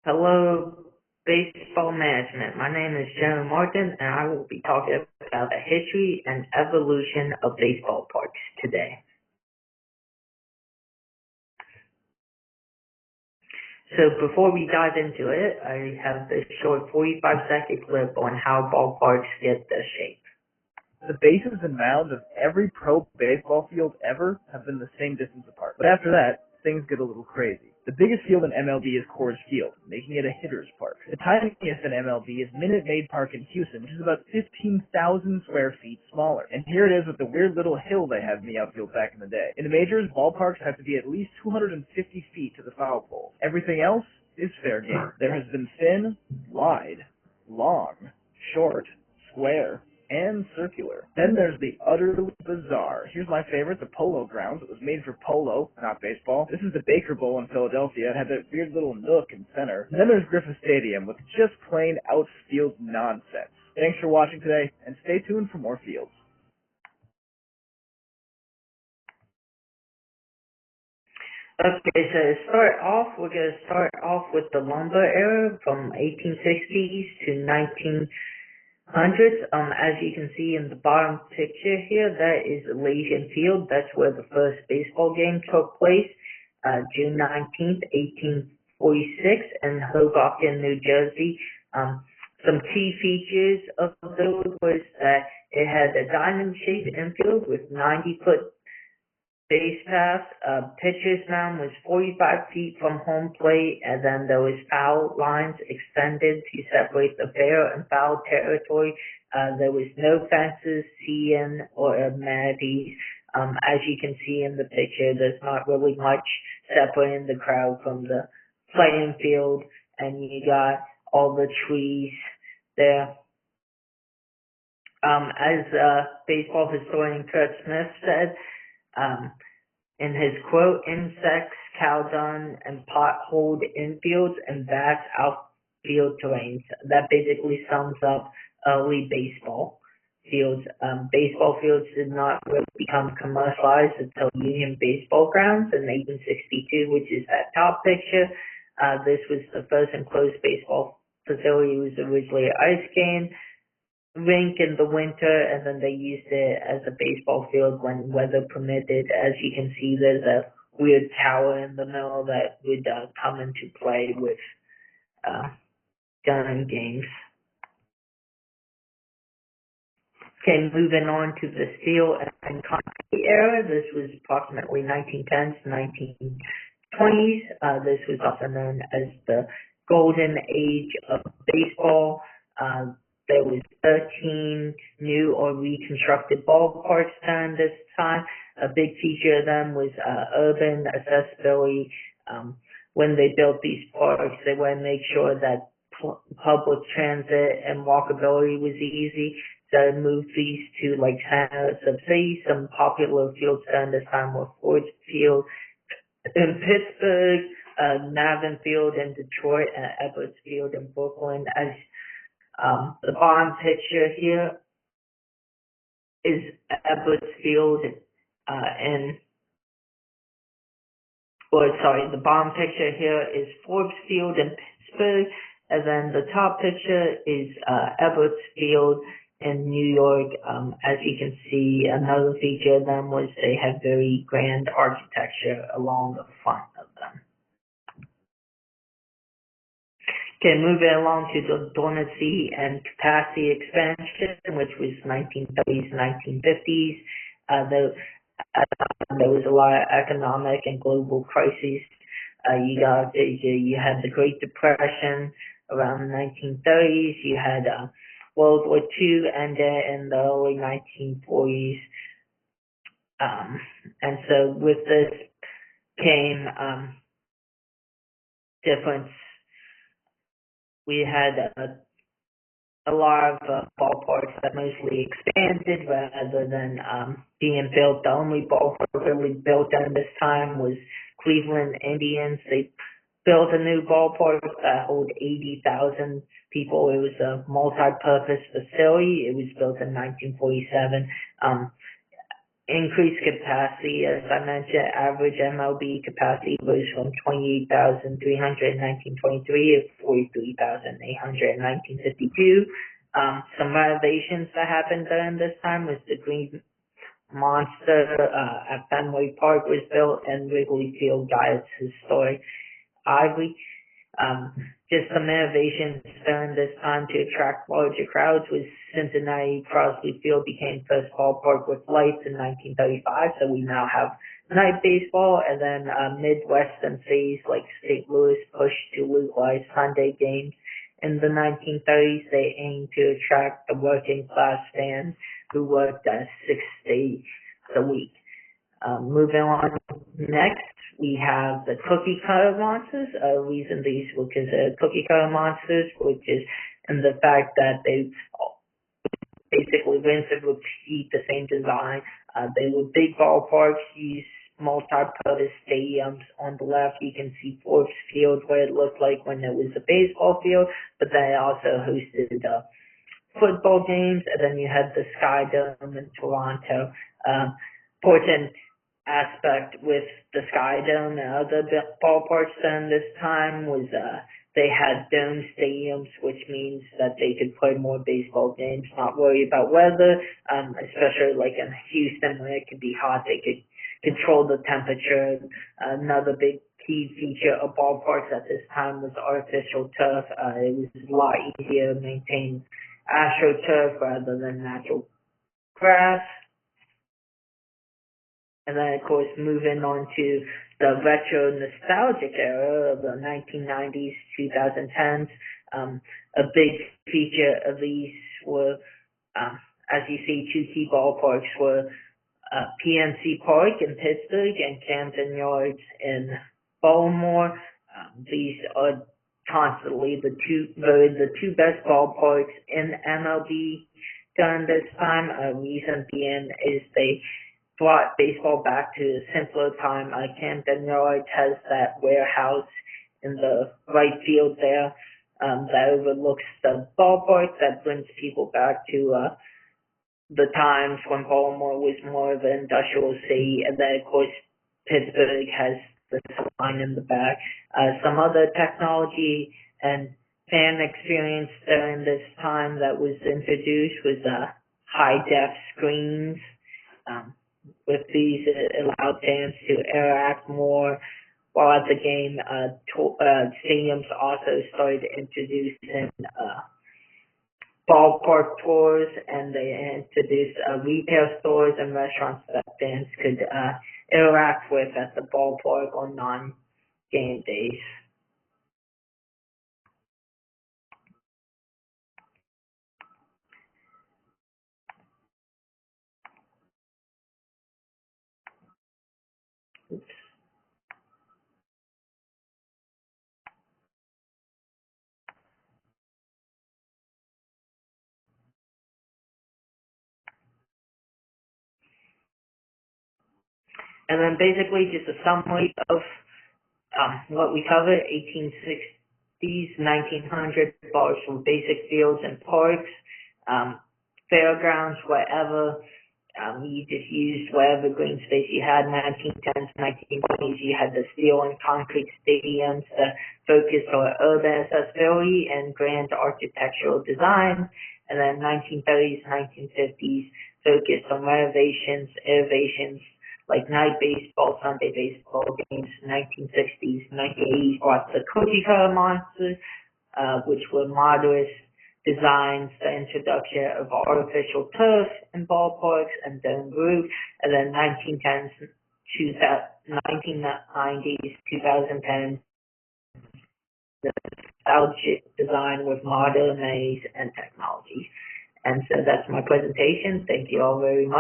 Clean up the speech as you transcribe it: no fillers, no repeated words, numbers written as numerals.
Hello, baseball management. My name is Jeremy Martin, and I will be talking about the history and evolution of baseball parks today. So before we dive into it, I have this short 45-second clip on how ballparks get their shape. The bases and mounds of every pro baseball field ever have been the same distance apart. But after that, things get a little crazy. The biggest field in MLB is Coors Field, making it a hitter's park. The tiniest in MLB is Minute Maid Park in Houston, which is about 15,000 square feet smaller. And here it is with the weird little hill they had in the outfield back in the day. In the majors, ballparks have to be at least 250 feet to the foul pole. Everything else is fair game. There has been thin, wide, long, short, square, and circular. Then there's the utterly bizarre. Here's my favorite, the Polo Grounds. It was made for polo, not baseball. This is the Baker Bowl in Philadelphia. It had that weird little nook in center. And then there's Griffith Stadium with just plain outfield nonsense. Thanks for watching today, and stay tuned for more fields. Okay, so to start off, we're going to start off with the lumber era from 1860s to 1900s. As you can see in the bottom picture here, that is Elysian Field. That's where the first baseball game took place, June 19th, 1846, in Hoboken, New Jersey. Some key features of those was that it had a diamond-shaped infield with 90-foot base path. Pitcher's mound was 45 feet from home plate, and then there was foul lines extended to separate the fair and foul territory. There was no fences, see-in, or amenities. As you can see in the picture, there's not really much separating the crowd from the playing field, and you got all the trees there. As baseball historian Curt Smith said, in his quote, insects, cow dung, and potholed infields and vast outfield terrains. That basically sums up early baseball fields. Baseball fields did not really become commercialized until Union Baseball Grounds in 1862, which is that top picture. This was the first enclosed baseball facility. It was originally an ice game rink in the winter, and then they used it as a baseball field when weather permitted. As you can see, there's a weird tower in the middle that would come into play with gun games. Okay, moving on to the steel and concrete era. This was approximately 1910s to 1920s. This was also known as the golden age of baseball. There was 13 new or reconstructed ballparks during this time. A big feature of them was urban accessibility. When they built these parks, they wanted to make sure that public transit and walkability was easy. So they moved these to like centers of city. Some popular fields during this time were Ford Field in Pittsburgh, Navin Field in Detroit, and Edwards Field in Brooklyn. As the bottom picture here is Edwards Field the bottom picture here is Forbes Field in Pittsburgh, and then the top picture is Edwards Field in New York. As you can see, another feature of them was they had very grand architecture along the front of them. Okay, moving along to the dormancy and capacity expansion, which was 1930s, 1950s. There was a lot of economic and global crises. You had the Great Depression around the 1930s. You had World War II ended in the early 1940s. And so with this came difference. We had a lot of ballparks that mostly expanded rather than being built. The only ballpark really built during this time was Cleveland Indians. They built a new ballpark that held 80,000 people. It was a multi-purpose facility. It was built in 1947. increased capacity. As I mentioned, average MLB capacity was from 28,300 in 1923 to 43,800 in 1952. Some renovations that happened during this time was the Green Monster at Fenway Park was built, and Wrigley Field got its historic ivy. Just some innovations during this time to attract larger crowds was Cincinnati Crosby Field became first ballpark with lights in 1935, so we now have night baseball. And then Midwestern cities like St. Louis pushed to legalize Sunday games. In the 1930s, they aimed to attract the working class fans who worked 6 days a week. Moving on next, we have the cookie cutter monsters. Reason these were considered cookie cutter monsters, which is in the fact that they basically rinse and repeat the same design. They were big ballparks, used multi-purpose stadiums. On the left, you can see Forbes Field, what it looked like when it was a baseball field, but then it also hosted football games, and then you had the Sky Dome in Toronto. Important aspect with the Sky Dome and other ballparks during this time was they had dome stadiums, which means that they could play more baseball games, not worry about weather, especially like in Houston where it could be hot, they could control the temperature. Another big key feature of ballparks at this time was artificial turf. It was a lot easier to maintain AstroTurf rather than natural grass. And then, of course, moving on to the retro nostalgic era of the 1990s, 2010s. A big feature of these were, as you see, two key ballparks were PNC Park in Pittsburgh and Camden Yards in Baltimore. These are constantly the two best ballparks in MLB during this time. Reason being is they brought baseball back to a simpler time. Camden Yards has that warehouse in the right field there that overlooks the ballpark, that brings people back to the times when Baltimore was more of an industrial city. And then, of course, Pittsburgh has the sign in the back. Some other technology and fan experience during this time that was introduced was high-def screens. With these, it allowed fans to interact more while at the game. Stadiums also started introducing ballpark tours, and they introduced retail stores and restaurants that fans could interact with at the ballpark on non-game days. Oops. And then basically just a summary of what we covered: 1860s, 1900s, bars from basic fields and parks, fairgrounds, whatever. You just used whatever green space you had. 1910s, 1920s, you had the steel and concrete stadiums that focused on urban accessibility and grand architectural design. And then 1930s, 1950s focused on renovations, innovations, like night baseball, Sunday baseball games. 1960s, 1980s brought the cookie cutter monsters, which were moderate designs, the introduction of artificial turf in ballparks and dome roof. And then 1910s, 1990s, 2010s, the nostalgic design with modern amenities and technology. And so that's my presentation. Thank you all very much.